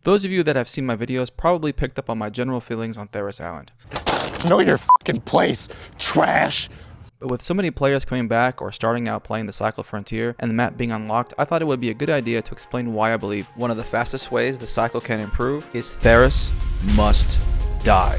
Those of you that have seen my videos probably picked up on my general feelings on Tharis Island. Know your fucking place, trash! But with so many players coming back or starting out playing the Cycle Frontier and the map being unlocked, I thought it would be a good idea to explain why I believe one of the fastest ways the Cycle can improve is Tharis must die.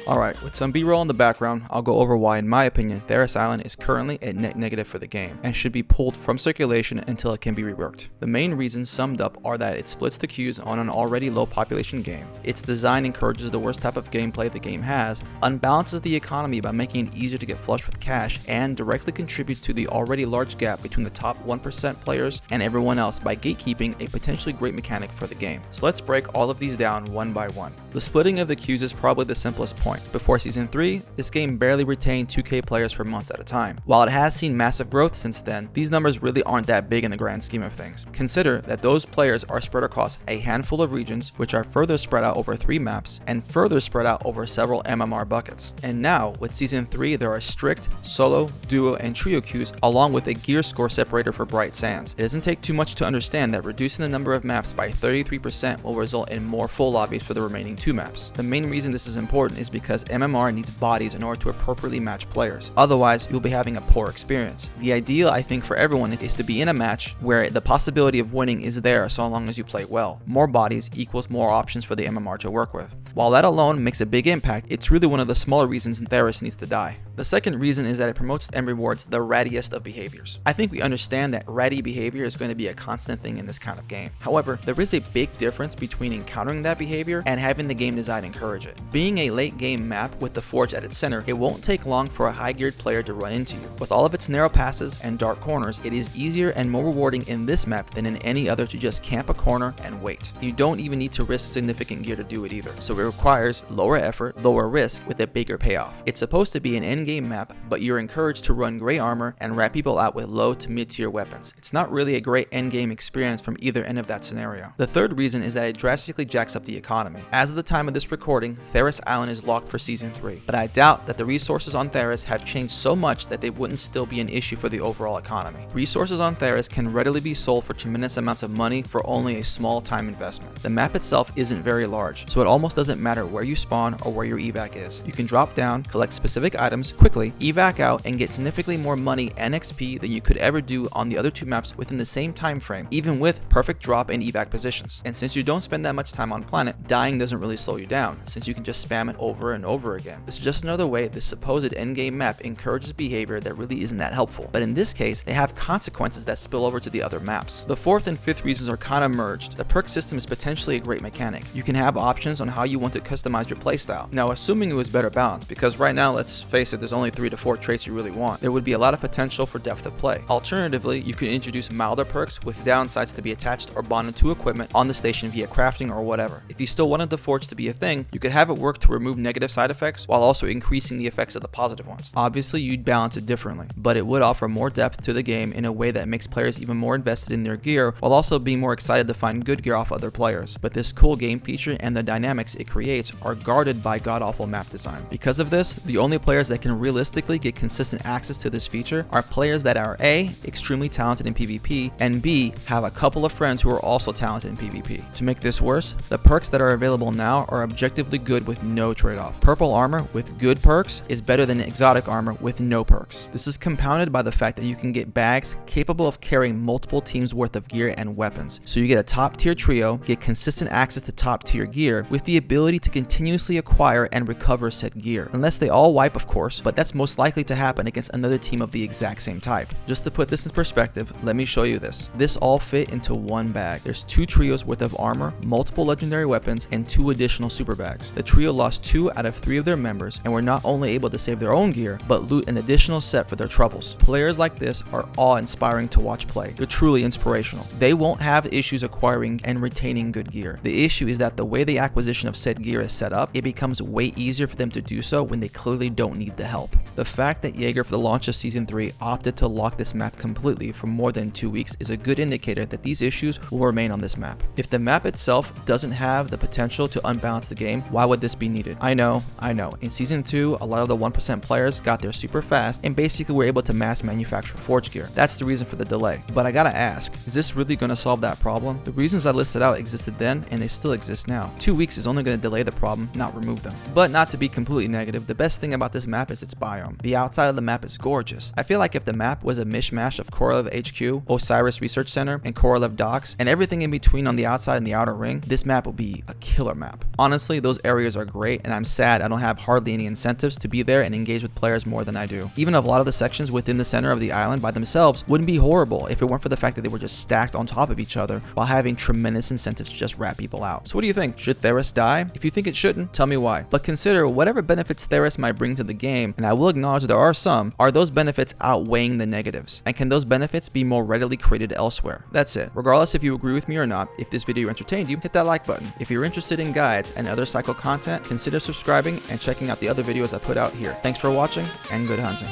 Alright, with some B-roll in the background, I'll go over why in my opinion Tharis Island is currently a net negative for the game and should be pulled from circulation until it can be reworked. The main reasons summed up are that it splits the queues on an already low population game, its design encourages the worst type of gameplay the game has, unbalances the economy by making it easier to get flush with cash, and directly contributes to the already large gap between the top 1% players and everyone else by gatekeeping a potentially great mechanic for the game. So let's break all of these down one by one. The splitting of the queues is probably the simplest point. Before Season 3, this game barely retained 2K players for months at a time. While it has seen massive growth since then, these numbers really aren't that big in the grand scheme of things. Consider that those players are spread across a handful of regions, which are further spread out over 3 maps, and further spread out over several MMR buckets. And now, with Season 3, there are strict, solo, duo, and trio queues, along with a gear score separator for Bright Sands. It doesn't take too much to understand that reducing the number of maps by 33% will result in more full lobbies for the remaining 2 maps. The main reason this is important is because MMR needs bodies in order to appropriately match players. Otherwise, you'll be having a poor experience. The ideal, I think, for everyone is to be in a match where the possibility of winning is there so long as you play well. More bodies equals more options for the MMR to work with. While that alone makes a big impact, it's really one of the smaller reasons Tharis needs to die. The second reason is that it promotes and rewards the rattiest of behaviors. I think we understand that ratty behavior is going to be a constant thing in this kind of game. However, there is a big difference between encountering that behavior and having the game design encourage it. Being a late game map with the forge at its center, it won't take long for a high geared player to run into you. With all of its narrow passes and dark corners, it is easier and more rewarding in this map than in any other to just camp a corner and wait. You don't even need to risk significant gear to do it either, so it requires lower effort, lower risk with a bigger payoff. It's supposed to be an endgame map, but you're encouraged to run gray armor and rat people out with low to mid tier weapons. It's not really a great endgame experience from either end of that scenario. The third reason is that it drastically jacks up the economy. As of the time of this recording, Tharis Island is locked for Season 3, but I doubt that the resources on Tharis have changed so much that they wouldn't still be an issue for the overall economy. Resources on Tharis can readily be sold for tremendous amounts of money for only a small time investment. The map itself isn't very large, so it almost doesn't matter where you spawn or where your evac is. You can drop down, collect specific items quickly, evac out, and get significantly more money and XP than you could ever do on the other 2 maps within the same time frame, even with perfect drop and evac positions. And since you don't spend that much time on planet, dying doesn't really slow you down, since you can just spam it over and over again. This is just another way this supposed endgame map encourages behavior that really isn't that helpful, but in this case, they have consequences that spill over to the other maps. The fourth and fifth reasons are kind of merged. The perk system is potentially a great mechanic. You can have options on how you want to customize your playstyle. Now, assuming it was better balanced, because right now, let's face it, there's only 3 to 4 traits you really want, there would be a lot of potential for depth of play. Alternatively, you could introduce milder perks with downsides to be attached or bonded to equipment on the station via crafting or whatever. If you still wanted the forge to be a thing, you could have it work to remove negative side effects while also increasing the effects of the positive ones. Obviously, you'd balance it differently, but it would offer more depth to the game in a way that makes players even more invested in their gear while also being more excited to find good gear off other players. But this cool game feature and the dynamics it creates are guarded by god-awful map design. Because of this, the only players that can realistically get consistent access to this feature are players that are A, extremely talented in PvP, and B, have a couple of friends who are also talented in PvP. To make this worse, the perks that are available now are objectively good with no trade-off. Purple armor with good perks is better than exotic armor with no perks. This is compounded by the fact that you can get bags capable of carrying multiple teams worth of gear and weapons. So you get a top tier trio, get consistent access to top tier gear, with the ability to continuously acquire and recover said gear. Unless they all wipe, of course, but that's most likely to happen against another team of the exact same type. Just to put this in perspective, let me show you this. This all fit into one bag. There's 2 trios worth of armor, multiple legendary weapons, and 2 additional super bags. The trio lost 2 out of 3 of their members and were not only able to save their own gear, but loot an additional set for their troubles. Players like this are awe-inspiring to watch play. They're truly inspirational. They won't have issues acquiring and retaining good gear. The issue is that the way the acquisition of said gear is set up, it becomes way easier for them to do so when they clearly don't need the help. The fact that Yager for the launch of Season 3 opted to lock this map completely for more than 2 weeks is a good indicator that these issues will remain on this map. If the map itself doesn't have the potential to unbalance the game, why would this be needed? I know know. In Season 2, a lot of the 1% players got there super fast and basically were able to mass manufacture Forge gear. That's the reason for the delay. But I gotta ask, is this really gonna solve that problem? The reasons I listed out existed then and they still exist now. 2 weeks is only gonna delay the problem, not remove them. But not to be completely negative, the best thing about this map is its biome. The outside of the map is gorgeous. I feel like if the map was a mishmash of Korolev HQ, Osiris Research Center, and Korolev Docks, and everything in between on the outside and the outer ring, this map will be a killer map. Honestly, those areas are great, and I'm sad I don't have hardly any incentives to be there and engage with players more than I do. Even a lot of the sections within the center of the island by themselves wouldn't be horrible if it weren't for the fact that they were just stacked on top of each other while having tremendous incentives to just rat people out. So what do you think? Should Tharis die? If you think it shouldn't, tell me why. But consider whatever benefits Tharis might bring to the game, and I will acknowledge there are some, are those benefits outweighing the negatives? And can those benefits be more readily created elsewhere? That's it. Regardless if you agree with me or not, if this video entertained you, hit that like button. If you're interested in guides and other cycle content, consider subscribing and checking out the other videos I put out here. Thanks for watching, and good hunting.